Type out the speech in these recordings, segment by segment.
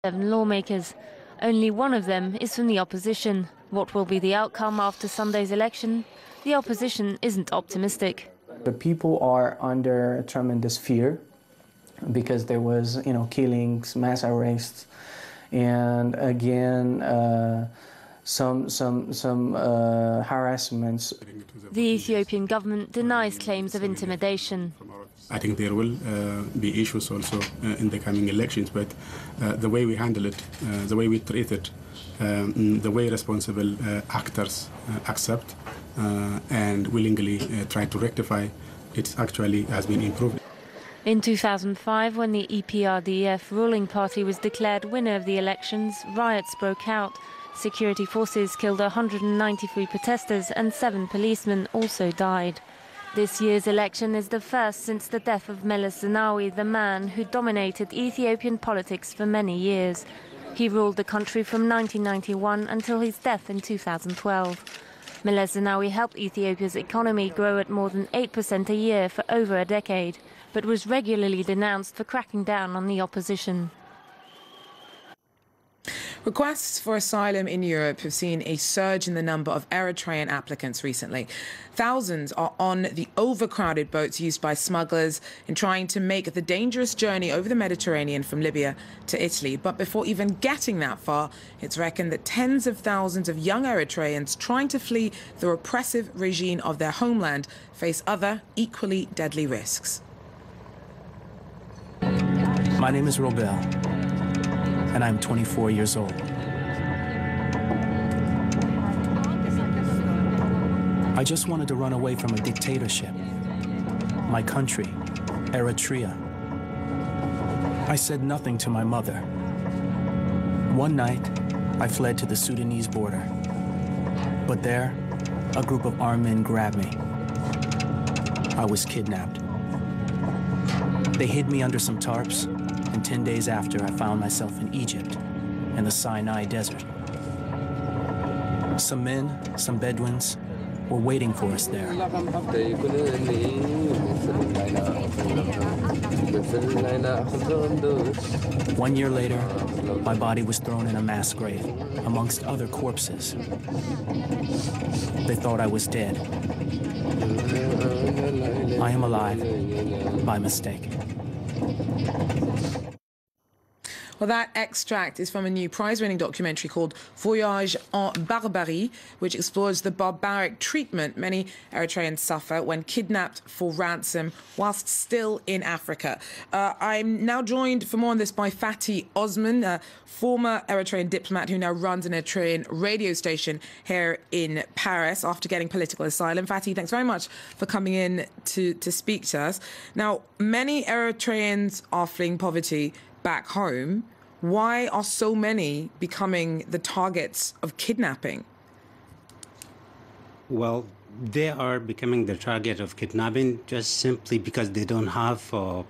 7 lawmakers. Only one of them is from the opposition. What will be the outcome after Sunday's election? The opposition isn't optimistic. The people are under tremendous fear because there was, killings, mass arrests, and again, some harassments. The Ethiopian government denies claims of intimidation. I think there will be issues also in the coming elections, but the way we handle it, the way we treat it, the way responsible actors accept and willingly try to rectify, it actually has been improved. In 2005, when the EPRDF ruling party was declared winner of the elections, riots broke out. Security forces killed 193 protesters and 7 policemen also died. This year's election is the first since the death of Meles Zenawi, the man who dominated Ethiopian politics for many years. He ruled the country from 1991 until his death in 2012. Meles Zenawi helped Ethiopia's economy grow at more than 8% a year for over a decade, but was regularly denounced for cracking down on the opposition. Requests for asylum in Europe have seen a surge in the number of Eritrean applicants recently. Thousands are on the overcrowded boats used by smugglers in trying to make the dangerous journey over the Mediterranean from Libya to Italy. But before even getting that far, it's reckoned that tens of thousands of young Eritreans trying to flee the repressive regime of their homeland face other equally deadly risks. My name is Robel, and I'm 24 years old. I just wanted to run away from a dictatorship. My country, Eritrea. I said nothing to my mother. One night, I fled to the Sudanese border. But there, a group of armed men grabbed me. I was kidnapped. They hid me under some tarps, and 10 days after, I found myself in Egypt, in the Sinai Desert. Some men, some Bedouins, were waiting for us there. 1 year later, my body was thrown in a mass grave, amongst other corpses. They thought I was dead. I am alive, by mistake. Well, that extract is from a new prize-winning documentary called Voyage en Barbarie, which explores the barbaric treatment many Eritreans suffer when kidnapped for ransom whilst still in Africa. I'm now joined for more on this by Fathi Osman, a former Eritrean diplomat who now runs an Eritrean radio station here in Paris after getting political asylum. Fathi, thanks very much for coming in to speak to us. Now, many Eritreans are fleeing poverty back home. Why are so many becoming the targets of kidnapping? Well, they are becoming the target of kidnapping just simply because they don't have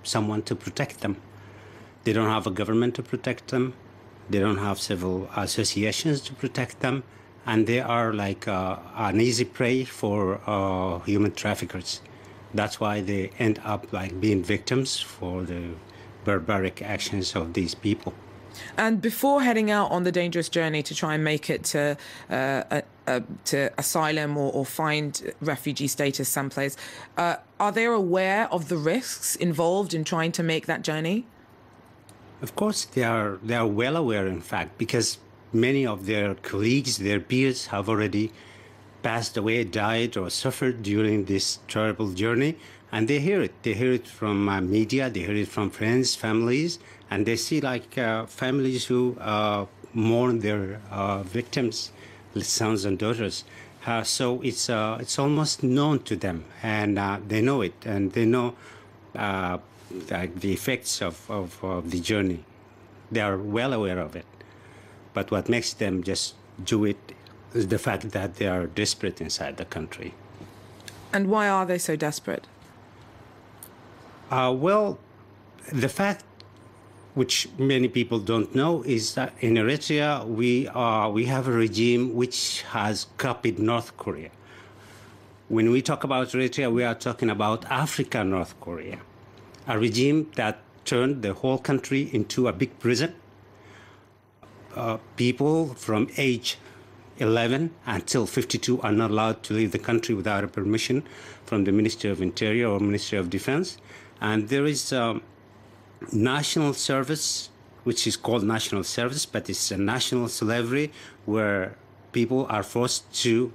someone to protect them. They don't have a government to protect them. They don't have civil associations to protect them. And they are like an easy prey for human traffickers. That's why they end up like being victims for the barbaric actions of these people. And before heading out on the dangerous journey to try and make it to asylum or find refugee status someplace, are they aware of the risks involved in trying to make that journey? Of course, they are well aware, in fact, because many of their colleagues, their peers, have already passed away, died, or suffered during this terrible journey. And they hear it. They hear it from media, they hear it from friends, families, and they see like families who mourn their victims, sons and daughters. So it's almost known to them, and they know it, and they know like the effects of the journey. They are well aware of it. But what makes them just do it is the fact that they are desperate inside the country. And why are they so desperate? Well, the fact which many people don't know is that in Eritrea we have a regime which has copied North Korea. When we talk about Eritrea, we are talking about Africa North Korea, a regime that turned the whole country into a big prison, people from age 11 until 52 are not allowed to leave the country without a permission from the Ministry of Interior or Ministry of Defense. And there is national service, which is called national service, but it's a national slavery where people are forced to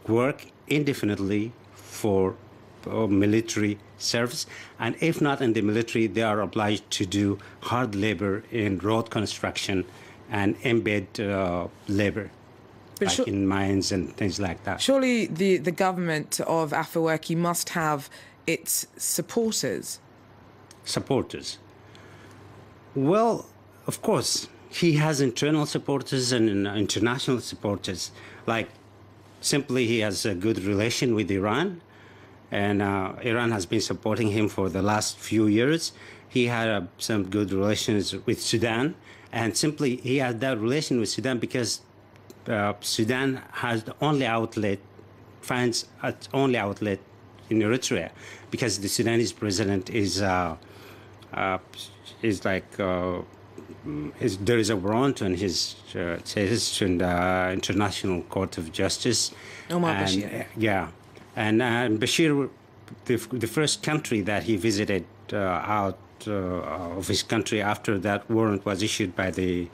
work indefinitely for military service. And if not in the military, they are obliged to do hard labor in road construction and embed labor, like in mines and things like that. Surely the government of Afewerki must have its supporters. Supporters. Well, of course, he has internal supporters and international supporters. Like, simply he has a good relation with Iran, and Iran has been supporting him for the last few years. He had some good relations with Sudan, and simply he had that relation with Sudan because Sudan has the only outlet, finds its only outlet in Eritrea, because the Sudanese president is there is a warrant on his case in the International Court of Justice. Omar Bashir. Yeah, and Bashir, the first country that he visited out of his country after that warrant was issued by the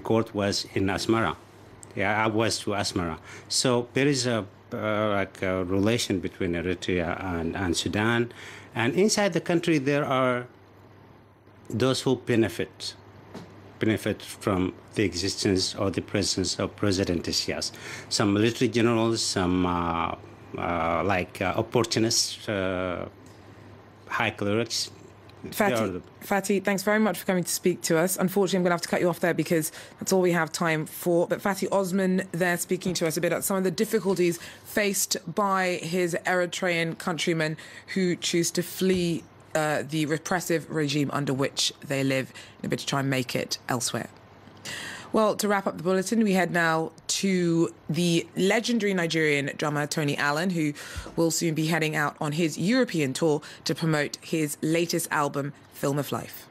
court was in Asmara. Yeah, I was to Asmara. So there is a relation between Eritrea and Sudan, and inside the country there are those who benefit from the existence or the presence of President Isias. Some military generals, some opportunists, high clerics. Fathi, thanks very much for coming to speak to us. Unfortunately, I'm going to have to cut you off there because that's all we have time for. But Fathi Osman there speaking to us a bit about some of the difficulties faced by his Eritrean countrymen who choose to flee the repressive regime under which they live in a bid to try and make it elsewhere. Well, to wrap up the bulletin, we head now to the legendary Nigerian drummer Tony Allen, who will soon be heading out on his European tour to promote his latest album, Film of Life.